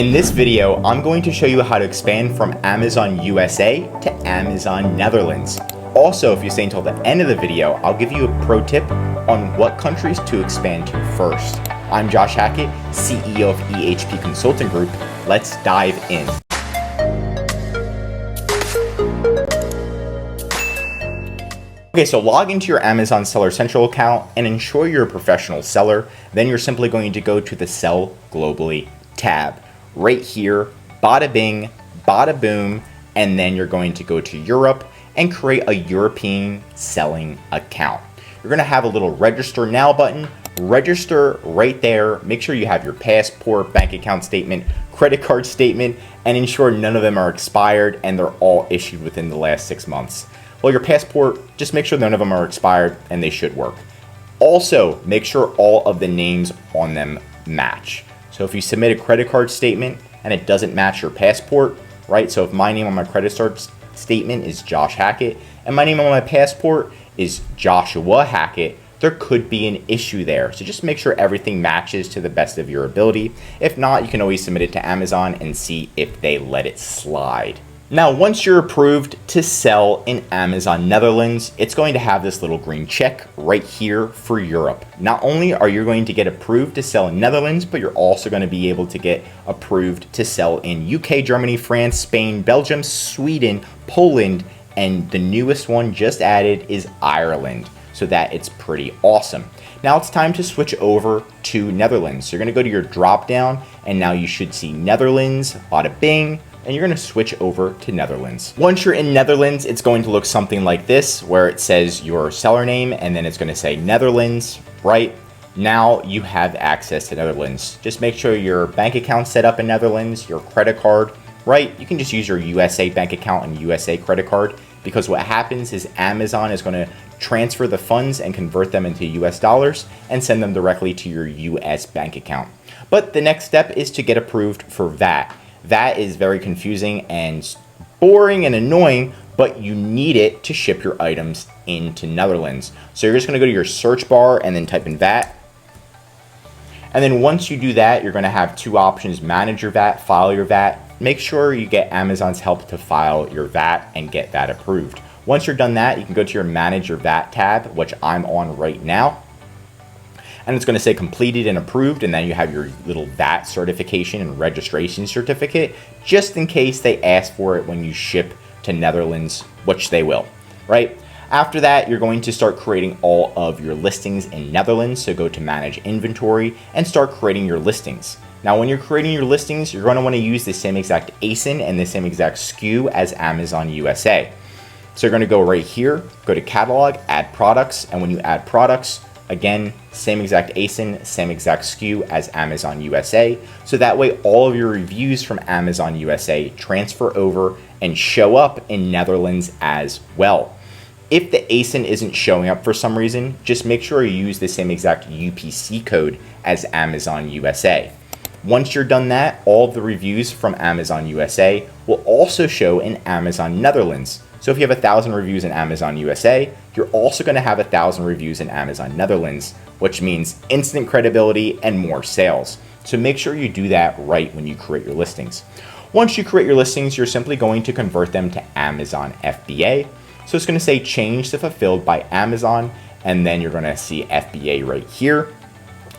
In this video, I'm going to show you how to expand from Amazon USA to Amazon Netherlands. Also, if you stay until the end of the video, I'll give you a pro tip on what countries to expand to first. I'm Josh Hackett, CEO of EHP Consulting Group. Let's dive in. Okay, so log into your Amazon Seller Central account and ensure you're a professional seller. Then you're simply going to go to the Sell Globally tab. Right here, bada bing, bada boom, and then you're going to go to Europe and create a European selling account. You're gonna have a little register now button. Register right there. Make sure you have your passport, bank account statement, credit card statement, and ensure none of them are expired and they're all issued within the last 6 months. Well, your passport, just make sure none of them are expired and they should work. Also, make sure all of the names on them match. So if you submit a credit card statement and it doesn't match your passport, right? So if my name on my credit card statement is Josh Hackett and my name on my passport is Joshua Hackett, there could be an issue there. So just make sure everything matches to the best of your ability. If not, you can always submit it to Amazon and see if they let it slide. Now, once you're approved to sell in Amazon Netherlands, it's going to have this little green check right here for Europe. Not only are you going to get approved to sell in Netherlands, but you're also going to be able to get approved to sell in UK, Germany, France, Spain, Belgium, Sweden, Poland, and the newest one just added is Ireland. So that it's pretty awesome. Now it's time to switch over to Netherlands. So you're going to go to your drop down and now you should see Netherlands, bada bing, and you're going to switch over to Netherlands. Once you're in Netherlands, it's going to look something like this, where it says your seller name and then it's going to say Netherlands, right? Now you have access to Netherlands. Just make sure your bank account set up in Netherlands, your credit card, right? You can just use your USA bank account and USA credit card, because what happens is Amazon is going to transfer the funds and convert them into US dollars and send them directly to your US bank account. But the next step is to get approved for VAT. That is very confusing and boring and annoying, but you need it to ship your items into Netherlands. So you're just going to go to your search bar and then type in VAT. And then once you do that, you're going to have two options: manage your VAT, file your VAT. Make sure you get Amazon's help to file your VAT and get that approved. Once you're done that, you can go to your manage your VAT tab, which I'm on right now. And it's going to say completed and approved, and then you have your little VAT certification and registration certificate, just in case they ask for it when you ship to Netherlands, which they will, right? After that, you're going to start creating all of your listings in Netherlands. So go to manage inventory and start creating your listings. Now, when you're creating your listings, you're going to want to use the same exact ASIN and the same exact SKU as Amazon USA. So you're going to go right here, go to catalog, add products, and when you add products, again, same exact ASIN, same exact SKU as Amazon USA. So that way all of your reviews from Amazon USA transfer over and show up in Netherlands as well. If the ASIN isn't showing up for some reason, just make sure you use the same exact UPC code as Amazon USA. Once you're done that, all of the reviews from Amazon USA will also show in Amazon Netherlands. So if you have 1,000 reviews in Amazon USA, you're also going to have 1,000 reviews in Amazon Netherlands, which means instant credibility and more sales. So make sure you do that right when you create your listings. Once you create your listings, you're simply going to convert them to Amazon FBA. So it's going to say change to fulfilled by Amazon, and then you're going to see FBA right here.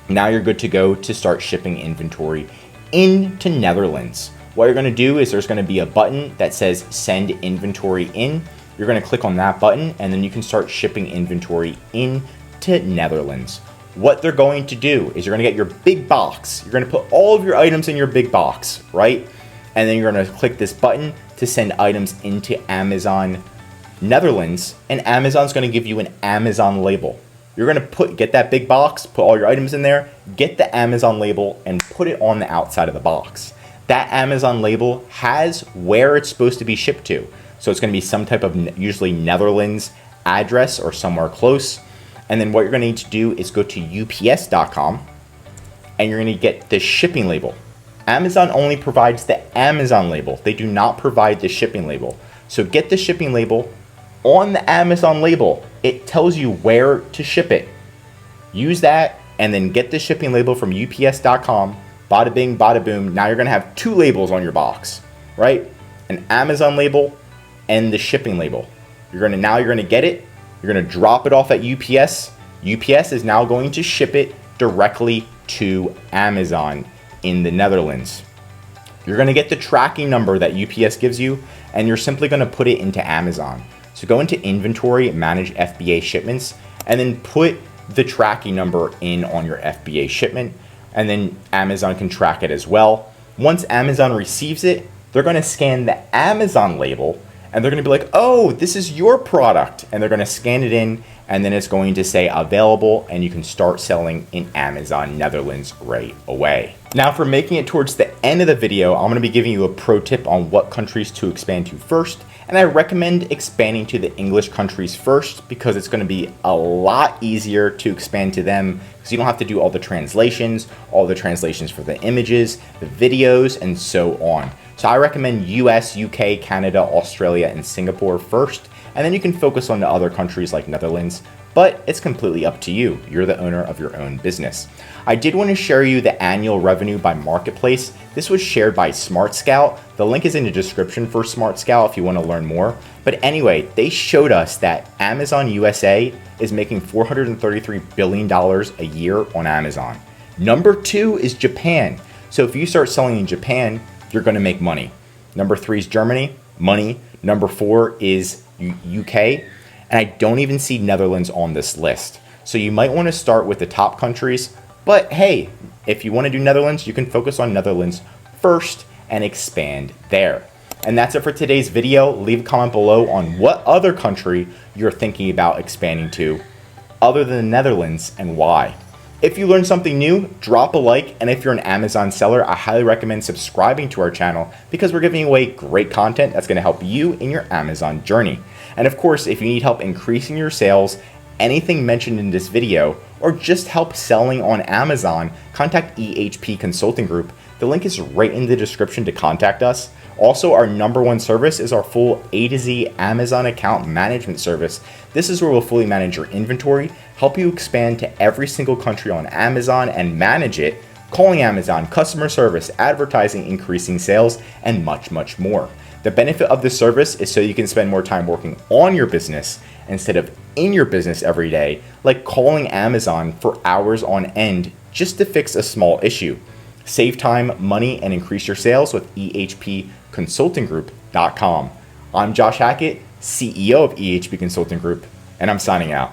Now you're good to go to start shipping inventory into Netherlands. What you're going to do is there's going to be a button that says send inventory in. You're going to click on that button and then you can start shipping inventory into Netherlands. What they're going to do is you're going to get your big box. You're going to put all of your items in your big box, right? And then you're going to click this button to send items into Amazon Netherlands, and Amazon's going to give you an Amazon label. You're going to get that big box, put all your items in there, get the Amazon label and put it on the outside of the box. That Amazon label has where it's supposed to be shipped to. So it's going to be some type of usually Netherlands address or somewhere close. And then what you're going to need to do is go to ups.com and you're going to get the shipping label. Amazon only provides the Amazon label. They do not provide the shipping label. So get the shipping label. On the Amazon label, it tells you where to ship it. Use that and then get the shipping label from ups.com, bada bing, bada boom. Now you're going to have two labels on your box, right? An Amazon label and the shipping label. You're going to get it. You're going to drop it off at UPS. UPS is now going to ship it directly to Amazon in the Netherlands. You're going to get the tracking number that UPS gives you, and you're simply going to put it into Amazon. So go into inventory, manage FBA shipments, and then put the tracking number in on your FBA shipment, and then Amazon can track it as well. Once Amazon receives it, they're going to scan the Amazon label, and they're going to be like, oh, this is your product. And they're going to scan it in, and then it's going to say available, and you can start selling in Amazon Netherlands right away. Now for making it towards the end of the video, I'm going to be giving you a pro tip on what countries to expand to first. And I recommend expanding to the English countries first because it's going to be a lot easier to expand to them because you don't have to do all the translations for the images, the videos, and so on. So I recommend US, UK, Canada, Australia, and Singapore first, and then you can focus on the other countries like Netherlands, but it's completely up to you. You're the owner of your own business. I did want to share you the annual revenue by marketplace. This was shared by Smart Scout. The link is in the description for Smart Scout if you want to learn more. But anyway, they showed us that Amazon USA is making $433 billion a year on Amazon. Number 2 is Japan. So if you start selling in Japan, you're going to make money. Number 3 is Germany, money. Number 4 is UK. And I don't even see Netherlands on this list. So you might want to start with the top countries. But hey, if you want to do Netherlands, you can focus on Netherlands first and expand there. And that's it for today's video. Leave a comment below on what other country you're thinking about expanding to other than the Netherlands and why. If you learned something new, drop a like, and if you're an Amazon seller, I highly recommend subscribing to our channel because we're giving away great content that's going to help you in your Amazon journey. And of course, if you need help increasing your sales, anything mentioned in this video, or just help selling on Amazon, contact EHP Consulting Group. The link is right in the description to contact us. Also, our #1 service is our full A to Z Amazon account management service. This is where we'll fully manage your inventory, help you expand to every single country on Amazon and manage it, calling Amazon, customer service, advertising, increasing sales, and much, much more. The benefit of this service is so you can spend more time working on your business instead of in your business every day, like calling Amazon for hours on end just to fix a small issue. Save time, money, and increase your sales with ehpconsultinggroup.com. I'm Josh Hackett, CEO of EHP Consulting Group, and I'm signing out.